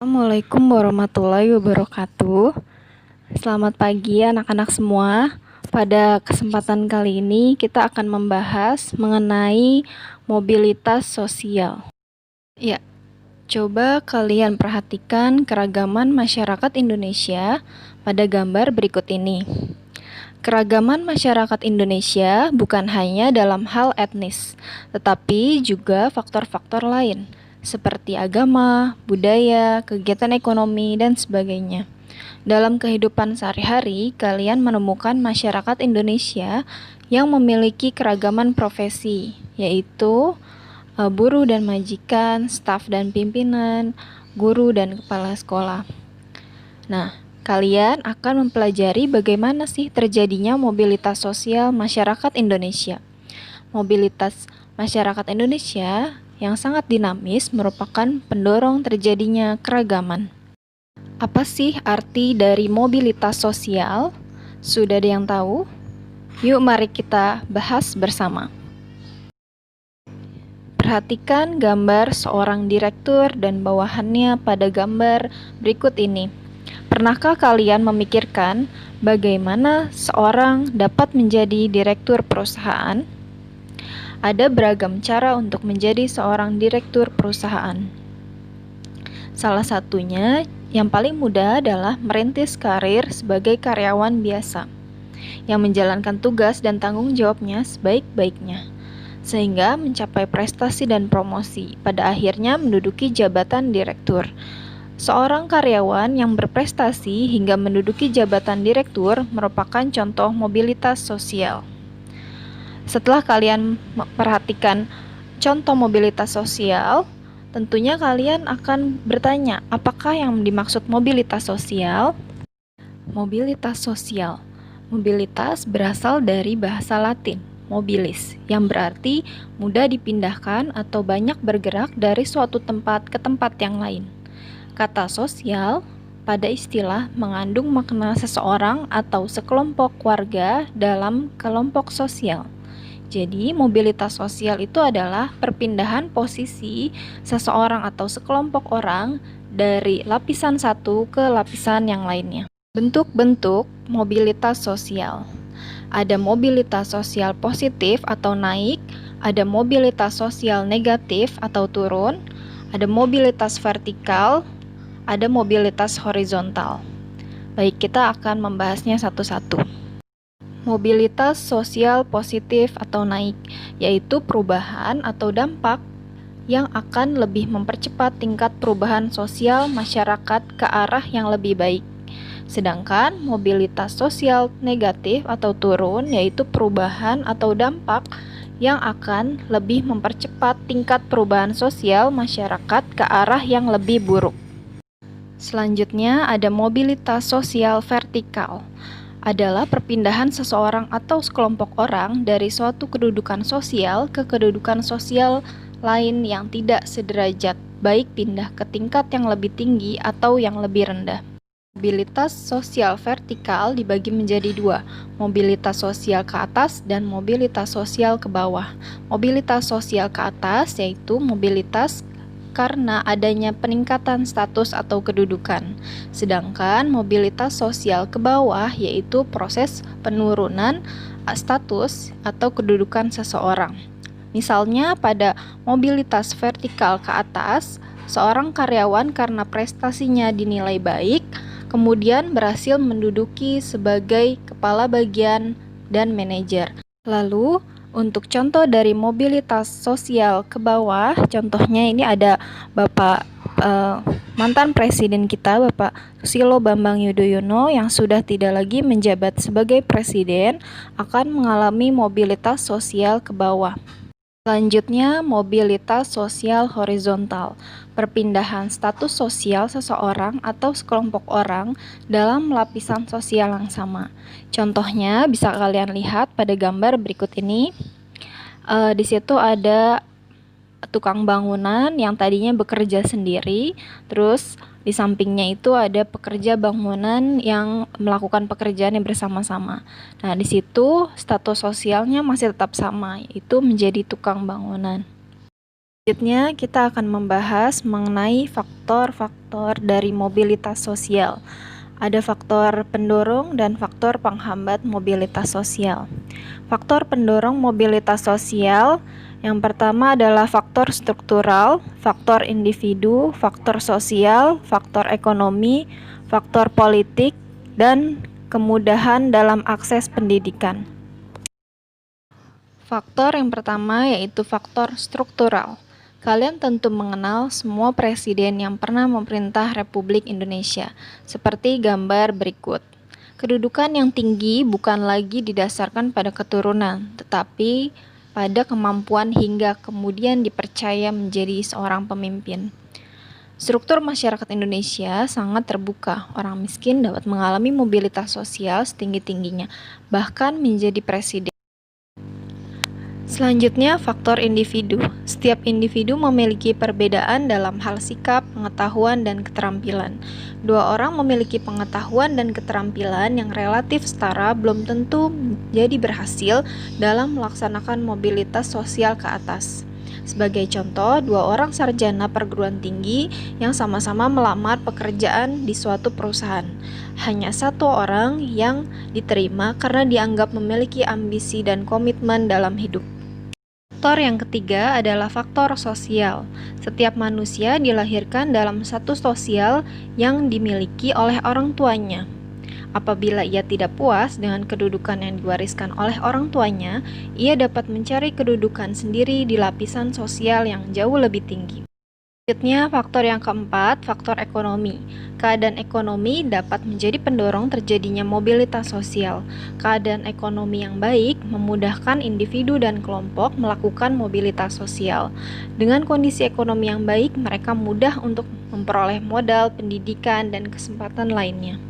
Assalamualaikum warahmatullahi wabarakatuh. Selamat pagi anak-anak semua. Pada kesempatan kali ini kita akan membahas mengenai mobilitas sosial. Ya, coba kalian perhatikan keragaman masyarakat Indonesia pada gambar berikut ini. Keragaman masyarakat Indonesia bukan hanya dalam hal etnis, tetapi juga faktor-faktor lain seperti agama, budaya, kegiatan ekonomi, dan sebagainya. Dalam kehidupan sehari-hari, kalian menemukan masyarakat Indonesia yang memiliki keragaman profesi, yaitu buruh dan majikan, staf dan pimpinan, guru dan kepala sekolah. Nah, kalian akan mempelajari bagaimana sih terjadinya mobilitas sosial masyarakat Indonesia. Mobilitas masyarakat Indonesia yang sangat dinamis merupakan pendorong terjadinya keragaman. Apa sih arti dari mobilitas sosial? Sudah ada yang tahu? Yuk mari kita bahas bersama. Perhatikan gambar seorang direktur dan bawahannya pada gambar berikut ini. Pernahkah kalian memikirkan bagaimana seorang dapat menjadi direktur perusahaan? Ada beragam cara untuk menjadi seorang direktur perusahaan. Salah satunya yang paling mudah adalah merintis karir sebagai karyawan biasa, yang menjalankan tugas dan tanggung jawabnya sebaik-baiknya, sehingga mencapai prestasi dan promosi, pada akhirnya menduduki jabatan direktur. Seorang karyawan yang berprestasi hingga menduduki jabatan direktur merupakan contoh mobilitas sosial. Setelah kalian memperhatikan contoh mobilitas sosial, tentunya kalian akan bertanya, apakah yang dimaksud mobilitas sosial? Mobilitas sosial. Mobilitas berasal dari bahasa Latin, mobilis, yang berarti mudah dipindahkan atau banyak bergerak dari suatu tempat ke tempat yang lain. Kata sosial pada istilah mengandung makna seseorang atau sekelompok warga dalam kelompok sosial. Jadi, mobilitas sosial itu adalah perpindahan posisi seseorang atau sekelompok orang dari lapisan satu ke lapisan yang lainnya. Bentuk-bentuk mobilitas sosial. Ada mobilitas sosial positif atau naik, ada mobilitas sosial negatif atau turun, ada mobilitas vertikal, ada mobilitas horizontal. Baik, kita akan membahasnya satu-satu. Mobilitas sosial positif atau naik, yaitu perubahan atau dampak yang akan lebih mempercepat tingkat perubahan sosial masyarakat ke arah yang lebih baik. Sedangkan mobilitas sosial negatif atau turun, yaitu perubahan atau dampak yang akan lebih mempercepat tingkat perubahan sosial masyarakat ke arah yang lebih buruk. Selanjutnya ada mobilitas sosial vertikal. Adalah perpindahan seseorang atau sekelompok orang dari suatu kedudukan sosial ke kedudukan sosial lain yang tidak sederajat, baik pindah ke tingkat yang lebih tinggi atau yang lebih rendah. Mobilitas sosial vertikal dibagi menjadi dua, mobilitas sosial ke atas dan mobilitas sosial ke bawah. Mobilitas sosial ke atas yaitu mobilitas karena adanya peningkatan status atau kedudukan. Sedangkan mobilitas sosial ke bawah yaitu proses penurunan status atau kedudukan seseorang. Misalnya pada mobilitas vertikal ke atas, seorang karyawan karena prestasinya dinilai baik, kemudian berhasil menduduki sebagai kepala bagian dan manajer. Lalu, untuk contoh dari mobilitas sosial ke bawah, contohnya ini ada Bapak mantan presiden kita, Bapak Susilo Bambang Yudhoyono yang sudah tidak lagi menjabat sebagai presiden, akan mengalami mobilitas sosial ke bawah. Selanjutnya, mobilitas sosial horizontal, perpindahan status sosial seseorang atau sekelompok orang dalam lapisan sosial yang sama. Contohnya bisa kalian lihat pada gambar berikut ini. Di situ ada tukang bangunan yang tadinya bekerja sendiri, terus di sampingnya itu ada pekerja bangunan yang melakukan pekerjaannya bersama-sama. Nah, di situ status sosialnya masih tetap sama, yaitu menjadi tukang bangunan. Selanjutnya, kita akan membahas mengenai faktor-faktor dari mobilitas sosial. Ada faktor pendorong dan faktor penghambat mobilitas sosial. Faktor pendorong mobilitas sosial yang pertama adalah faktor struktural, faktor individu, faktor sosial, faktor ekonomi, faktor politik, dan kemudahan dalam akses pendidikan. Faktor yang pertama yaitu faktor struktural. Kalian tentu mengenal semua presiden yang pernah memerintah Republik Indonesia, seperti gambar berikut. Kedudukan yang tinggi bukan lagi didasarkan pada keturunan, tetapi pada kemampuan hingga kemudian dipercaya menjadi seorang pemimpin. Struktur masyarakat Indonesia sangat terbuka. Orang miskin dapat mengalami mobilitas sosial setinggi-tingginya, bahkan menjadi presiden. Selanjutnya, faktor individu. Setiap individu memiliki perbedaan dalam hal sikap, pengetahuan, dan keterampilan. Dua orang memiliki pengetahuan dan keterampilan yang relatif setara belum tentu jadi berhasil dalam melaksanakan mobilitas sosial ke atas. Sebagai contoh, dua orang sarjana perguruan tinggi yang sama-sama melamar pekerjaan di suatu perusahaan. Hanya satu orang yang diterima karena dianggap memiliki ambisi dan komitmen dalam hidup. Faktor yang ketiga adalah faktor sosial. Setiap manusia dilahirkan dalam status sosial yang dimiliki oleh orang tuanya. Apabila ia tidak puas dengan kedudukan yang diwariskan oleh orang tuanya, ia dapat mencari kedudukan sendiri di lapisan sosial yang jauh lebih tinggi. Selanjutnya, faktor yang keempat, faktor ekonomi. Keadaan ekonomi dapat menjadi pendorong terjadinya mobilitas sosial. Keadaan ekonomi yang baik memudahkan individu dan kelompok melakukan mobilitas sosial. Dengan kondisi ekonomi yang baik, mereka mudah untuk memperoleh modal, pendidikan, dan kesempatan lainnya.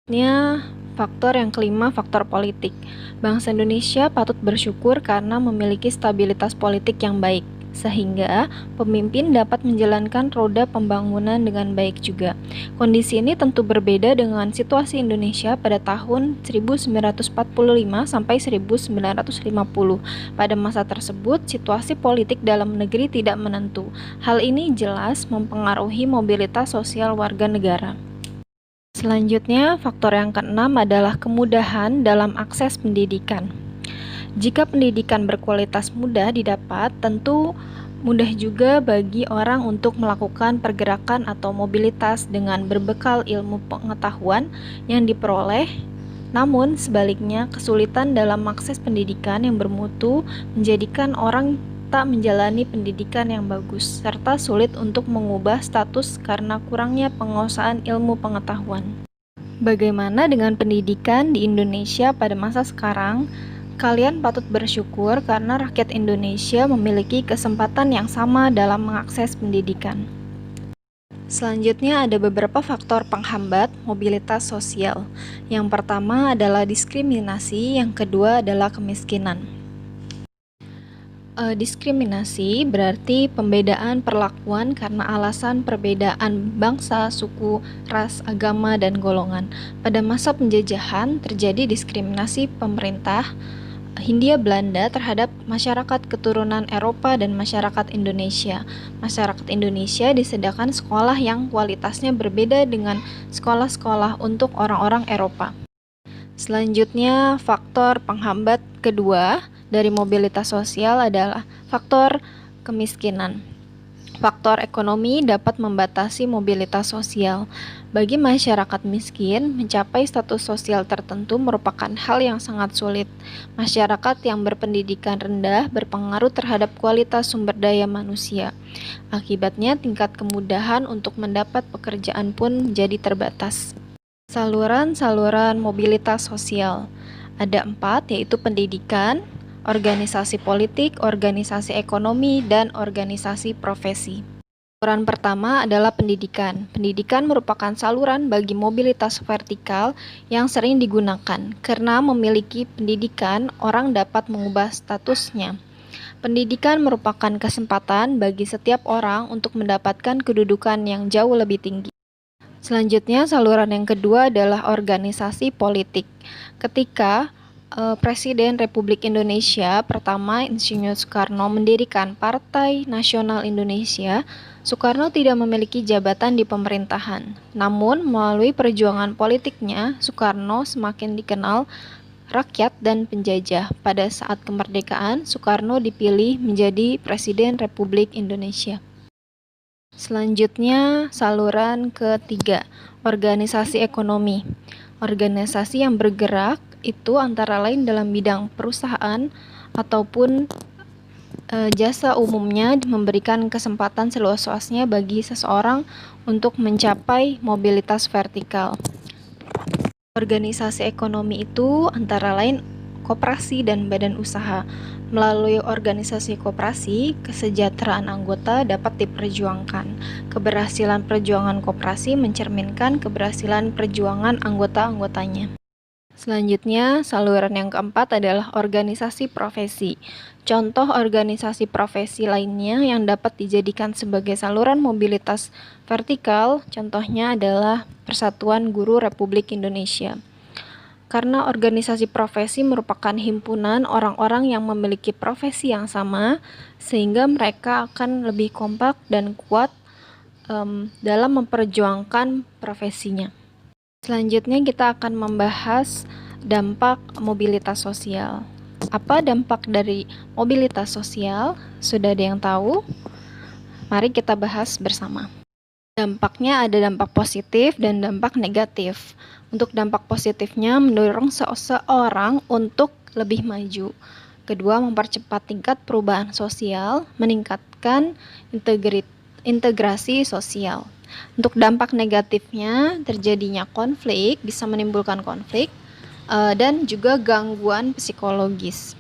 Selanjutnya, faktor yang kelima, faktor politik. Bangsa Indonesia patut bersyukur karena memiliki stabilitas politik yang baik, sehingga pemimpin dapat menjalankan roda pembangunan dengan baik juga. Kondisi ini tentu berbeda dengan situasi Indonesia pada tahun 1945 sampai 1950. Pada masa tersebut, situasi politik dalam negeri tidak menentu. Hal ini jelas mempengaruhi mobilitas sosial warga negara. Selanjutnya, faktor yang keenam adalah kemudahan dalam akses pendidikan. Jika pendidikan berkualitas mudah didapat, tentu mudah juga bagi orang untuk melakukan pergerakan atau mobilitas dengan berbekal ilmu pengetahuan yang diperoleh. Namun, sebaliknya, kesulitan dalam akses pendidikan yang bermutu menjadikan orang tak menjalani pendidikan yang bagus, serta sulit untuk mengubah status karena kurangnya penguasaan ilmu pengetahuan. Bagaimana dengan pendidikan di Indonesia pada masa sekarang? Kalian patut bersyukur karena rakyat Indonesia memiliki kesempatan yang sama dalam mengakses pendidikan. Selanjutnya ada beberapa faktor penghambat mobilitas sosial. Yang pertama adalah diskriminasi, yang kedua adalah kemiskinan. Diskriminasi berarti pembedaan perlakuan karena alasan perbedaan bangsa, suku, ras, agama, dan golongan. Pada masa penjajahan terjadi diskriminasi pemerintah Hindia Belanda terhadap masyarakat keturunan Eropa dan masyarakat Indonesia. Masyarakat Indonesia disediakan sekolah yang kualitasnya berbeda dengan sekolah-sekolah untuk orang-orang Eropa. Selanjutnya, faktor penghambat kedua dari mobilitas sosial adalah faktor kemiskinan. Faktor ekonomi dapat membatasi mobilitas sosial. Bagi masyarakat miskin, mencapai status sosial tertentu merupakan hal yang sangat sulit. Masyarakat yang berpendidikan rendah berpengaruh terhadap kualitas sumber daya manusia. Akibatnya, tingkat kemudahan untuk mendapat pekerjaan pun menjadi terbatas. Saluran-saluran mobilitas sosial. Ada 4, yaitu pendidikan, organisasi politik, organisasi ekonomi, dan organisasi profesi. Saluran pertama adalah pendidikan. Pendidikan merupakan saluran bagi mobilitas vertikal yang sering digunakan. Karena memiliki pendidikan, orang dapat mengubah statusnya. Pendidikan merupakan kesempatan bagi setiap orang untuk mendapatkan kedudukan yang jauh lebih tinggi. Selanjutnya, saluran yang kedua adalah organisasi politik. Ketika Presiden Republik Indonesia pertama, Insinyur Soekarno, mendirikan Partai Nasional Indonesia, Soekarno tidak memiliki jabatan di pemerintahan. Namun, melalui perjuangan politiknya, Soekarno semakin dikenal rakyat dan penjajah. Pada saat kemerdekaan, Soekarno dipilih menjadi Presiden Republik Indonesia. Selanjutnya, saluran ketiga, organisasi ekonomi. Organisasi yang bergerak itu antara lain dalam bidang perusahaan ataupun jasa, umumnya memberikan kesempatan seluas-luasnya bagi seseorang untuk mencapai mobilitas vertikal. Organisasi ekonomi itu antara lain koperasi dan badan usaha. Melalui organisasi koperasi, kesejahteraan anggota dapat diperjuangkan. Keberhasilan perjuangan koperasi mencerminkan keberhasilan perjuangan anggota-anggotanya. Selanjutnya, saluran yang keempat adalah organisasi profesi. Contoh organisasi profesi lainnya yang dapat dijadikan sebagai saluran mobilitas vertikal, contohnya adalah Persatuan Guru Republik Indonesia. Karena organisasi profesi merupakan himpunan orang-orang yang memiliki profesi yang sama, sehingga mereka akan lebih kompak dan kuat dalam memperjuangkan profesinya. Selanjutnya kita akan membahas dampak mobilitas sosial. Apa dampak dari mobilitas sosial? Sudah ada yang tahu? Mari kita bahas bersama. Dampaknya ada dampak positif dan dampak negatif. Untuk dampak positifnya mendorong seseorang untuk lebih maju. Kedua, mempercepat tingkat perubahan sosial, meningkatkan integrasi sosial. Untuk dampak negatifnya, terjadinya konflik, bisa menimbulkan konflik, dan juga gangguan psikologis.